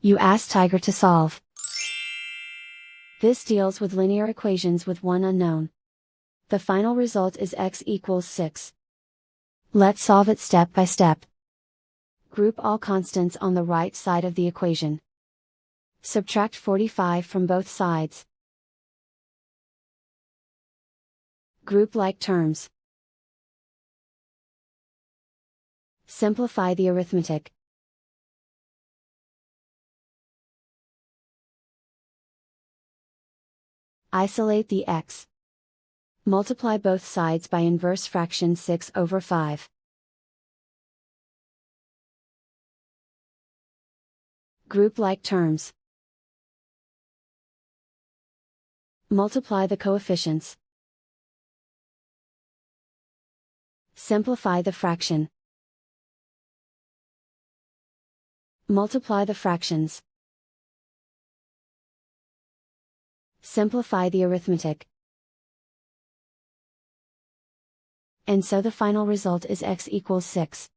You ask Tiger to solve. This deals with linear equations with one unknown. The final result is x equals 6. Let's solve it step by step. Group all constants on the right side of the equation. Subtract 45 from both sides. Group like terms. Simplify the arithmetic. Isolate the x. Multiply both sides by inverse fraction 6 over 5. Group like terms. Multiply the coefficients. Simplify the fraction. Multiply the fractions. Simplify the arithmetic. And so the final result is x equals 6.